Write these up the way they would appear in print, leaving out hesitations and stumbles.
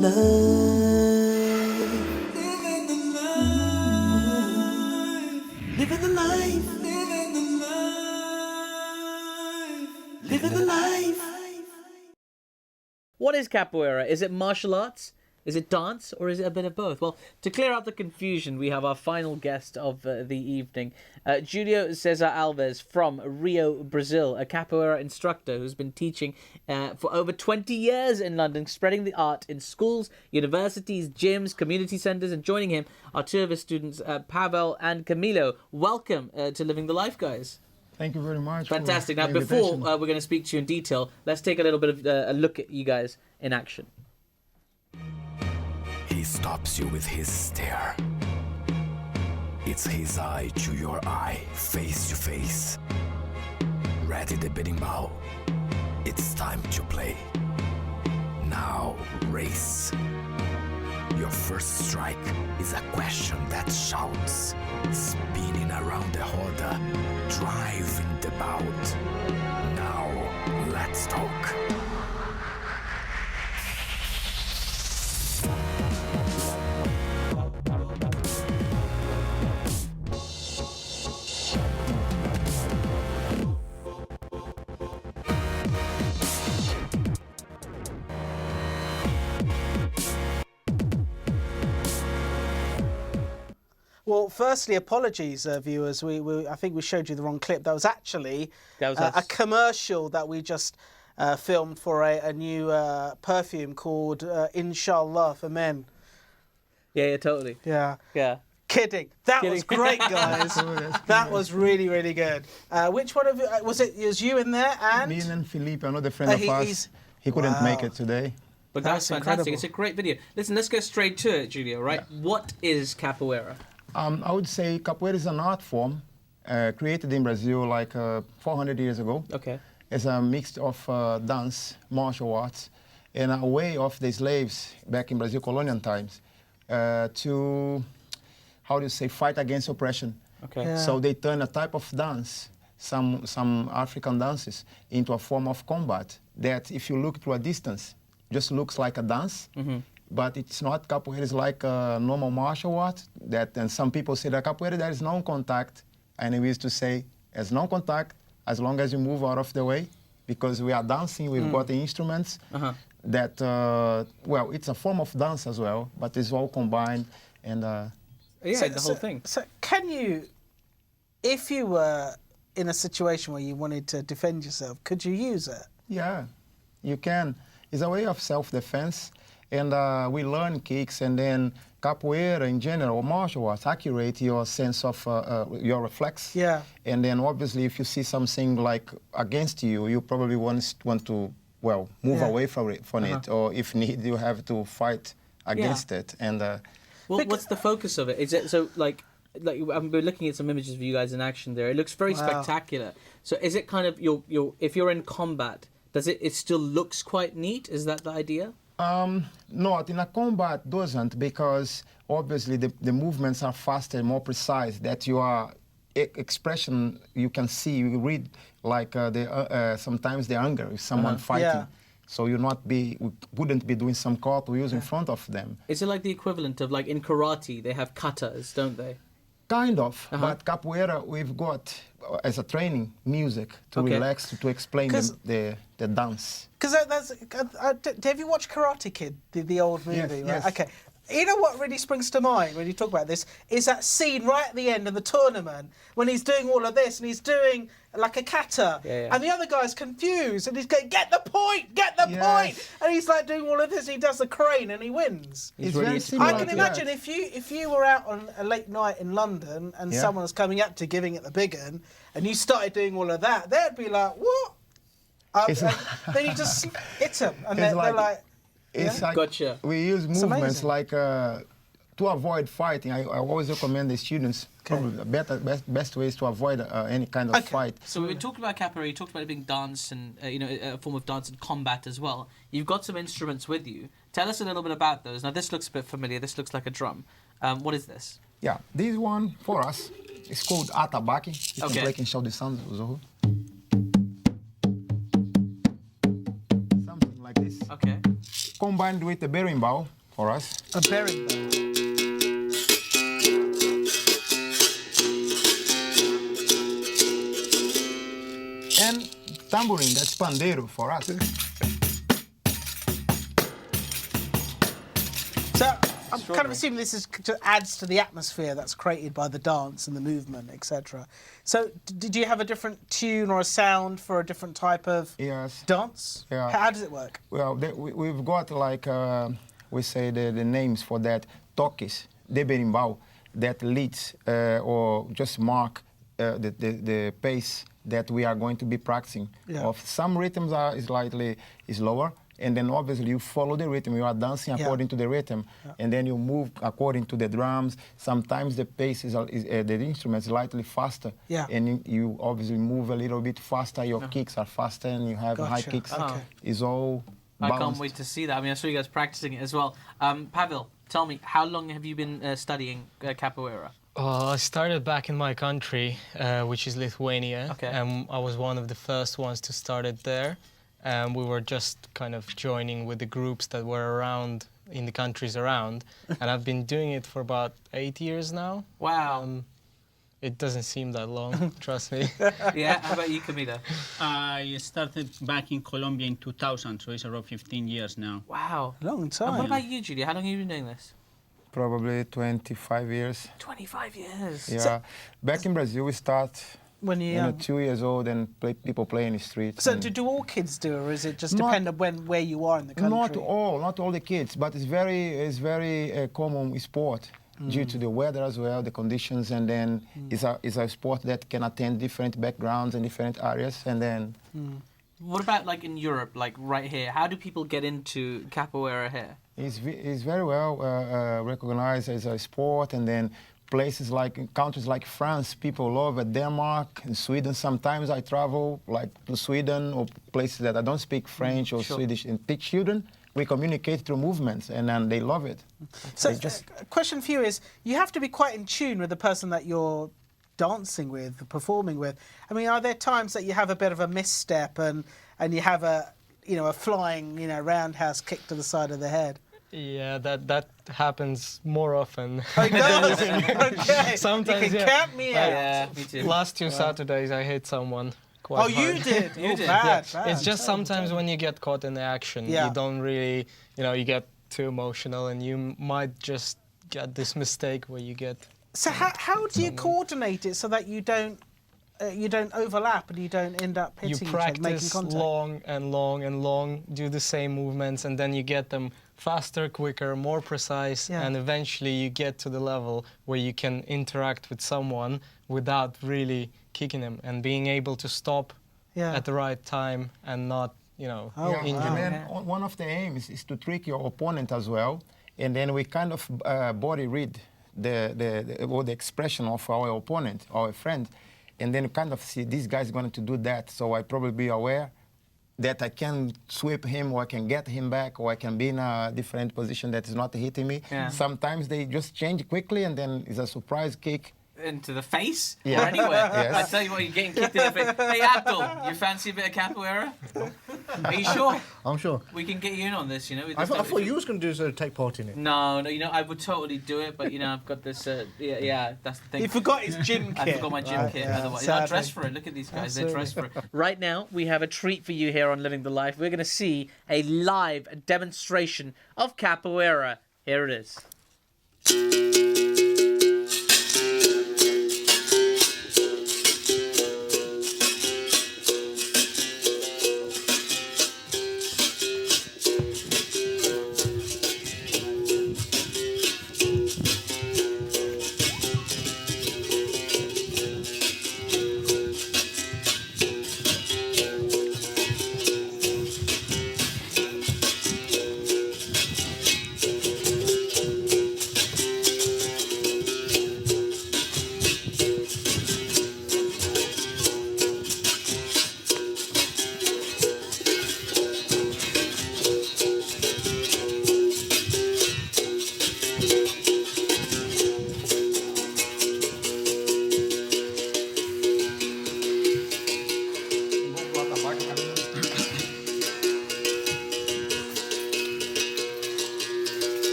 Living the life. Living the life. Living the life. Living the life. What is capoeira? Is it martial arts? Is it dance? Or is it a bit of both? Well, to clear up the confusion, we have our final guest of the evening, Julio Cesar Alves from Rio, Brazil, a capoeira instructor who's been teaching for over 20 years in London, spreading the art in schools, universities, gyms, community centres, and joining him are two of his students, Pavel and Camilo. Welcome to Living the Life, guys. Thank you very much. Fantastic. Now, before we're going to speak to you in detail, let's take a little bit of a look at you guys in action. He stops you with his stare. It's his eye to your eye, face to face. Ready the bidding bow. It's time to play. Now race. Your first strike is a question that shouts, spinning around the horda, driving the bout. Now let's talk. Well, firstly, apologies, viewers. I think we showed you the wrong clip. That was actually a commercial that we just filmed for a new perfume called Inshallah for Men. Yeah, totally. Yeah. Kidding. That was Kidding. great, guys. That was really, really good. Which one of you, was it you in there and? Me and Philippe, another friend of ours. He couldn't make it today. But that's fantastic. incredible. It's a great video. Listen, let's go straight to it, Julio, right? Yeah. What is capoeira? I would say capoeira is an art form created in Brazil like 400 years ago. Okay. It's a mix of dance, martial arts, and a way of the slaves back in Brazil colonial times to, how do you say, fight against oppression. Okay. Yeah. So they turn a type of dance, some African dances, into a form of combat that, if you look to a distance, just looks like a dance. Mm-hmm. But it's not. Capoeira is like a normal martial art. And some people say that capoeira, there is no contact. And we used to say, as no contact, as long as you move out of the way, because we are dancing, we've got the instruments. That, well, it's a form of dance as well, but it's all combined. And Yeah, the whole thing. So can you, if you were in a situation where you wanted to defend yourself, could you use it? yeah, you can. It's a way of self-defense. And we learn kicks, and then capoeira in general, martial arts, accurate your sense of your reflex. Yeah. And then obviously if you see something like against you, you probably want to, well, move away from it. Or if need, you have to fight against it. And Well, what's the focus of it? Is it so like we're looking at some images of you guys in action there. It looks very spectacular. So is it kind of your if you're in combat, does it still looks quite neat? Is that the idea? Not in a combat doesn't, because obviously the movements are faster, more precise. That your expression you can see, you read like sometimes the anger if someone fighting. Yeah. So we wouldn't be doing some cartwheels in front of them. Is it like the equivalent of like in karate they have katas, don't they? Kind of, but capoeira we've got as a training music to relax, to explain the dance. Because have you watched Karate Kid, the old movie? Yes, right? yes. Okay. You know what really springs to mind when you talk about this is that scene right at the end of the tournament when he's doing all of this and he's doing like a kata, and the other guy's confused and he's going, "Get the point, get the point," and he's like doing all of this. And he does the crane and he wins. It's really very into similar I can to imagine that. if you were out on a late night in London and someone was coming up to giving it the big un and you started doing all of that, they'd be like, "What?" And then you just hit them, and they're like, It's like Gotcha. we use movements amazing. like to avoid fighting. I always recommend the students probably the best ways to avoid any kind of fight. So we talked about capoeira. You talked about it being dance and a form of dance and combat as well. You've got some instruments with you. Tell us a little bit about those. Now this looks a bit familiar. This looks like a drum. What is this? Yeah, this one for us is called atabaque. You can play and show the sound. Something like this. Okay. combined with the berimbau for us. A berimbau. And tambourine, that's pandeiro for us. So I'm kind of assuming this adds to the atmosphere that's created by the dance and the movement, etc. So did you have a different tune or a sound for a different type of Yes. dance? Yeah. How does it work? Well, we've got like, we say the names for that, toques, de berimbau, that leads or just mark the pace that we are going to be practicing. Yeah. Of some rhythms are slightly slower, and then obviously you follow the rhythm. You are dancing according to the rhythm, and then you move according to the drums. Sometimes the pace is the instrument is slightly faster, and you obviously move a little bit faster. Your kicks are faster, and you have high kicks. Okay. It's all I balanced. can't wait to see that. I mean, I saw you guys practicing it as well. Pavel, tell me, how long have you been studying capoeira? I started back in my country, which is Lithuania, Okay. and I was one of the first ones to start it there. And we were just kind of joining with the groups that were around in the countries around. And I've been doing it for about 8 years now. Wow. It doesn't seem that long, trust me. Yeah, how about you, Camilo? I started back in Colombia in 2000, so it's around 15 years now. Wow. Long And time. what about you, Julia? How long have you been doing this? Probably 25 years. 25 years. Yeah. Back in Brazil, we start When you're 2 years old and people play in the streets. So and do all kids do it, or is it just Not- depend on where you are in the country? not all the kids, but it's very common sport due to the weather as well, the conditions, and then it's a sport that can attend different backgrounds and different areas, and then What about like in Europe, like right here? How do people get into capoeira here? it's very well recognized as a sport, and then places like countries like France, people love it. Denmark and Sweden. Sometimes I travel like to Sweden or places that I don't speak French or Swedish and teach children. We communicate through movements, and then they love it. So, They just- a question for you is: you have to be quite in tune with the person that you're dancing with, performing with. I mean, are there times that you have a bit of a misstep and you have a flying roundhouse kick to the side of the head? Yeah, that happens more often. Oh, it does. Okay. Sometimes, you can yeah. count me out. Yeah, me too. Last 2 Saturdays, I hit someone quite Oh, you hard. did. You did. Bad, Yeah, bad. it's just sometimes when you get caught in the action, Yeah. you don't really, you get too emotional, and you might just get this mistake where you get. So how do you coordinate it so that you don't overlap and you don't end up You hitting each other, making practice contact? long and long and long, do the same movements, and then you get them faster, quicker, more precise, Yeah. and eventually you get to the level where you can interact with someone without really kicking them, and being able to stop Yeah. at the right time and not, Oh, injure And them. then one of the aims is to trick your opponent as well, and then we kind of body read the expression of our opponent, our friend, and then kind of see this guy's going to do that, so I probably be aware that I can sweep him, or I can get him back, or I can be in a different position that is not hitting me. Yeah. Sometimes they just change quickly, and then it's a surprise kick. Into the face? Yeah. Or anywhere? Yes. I tell you what, you're getting kicked in the face. Hey, Abdul, you fancy a bit of capoeira? Are you sure? I'm sure. We can get you in on this, I thought you was going to take part in it. No, I would totally do it, but I've got this. Yeah, that's the thing. He forgot his gym kit. I forgot my gym Right, kit. yeah, Otherwise, I sadly. dress for it. Look at these guys; they dress for it. Absolutely. Right now, we have a treat for you here on Living the Life. We're going to see a live demonstration of capoeira. Here it is.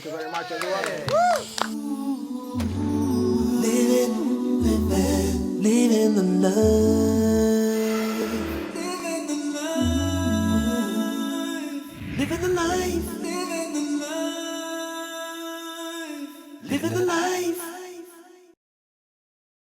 you very much, everyone. Living the life. Living the life. Living the life. Living the life.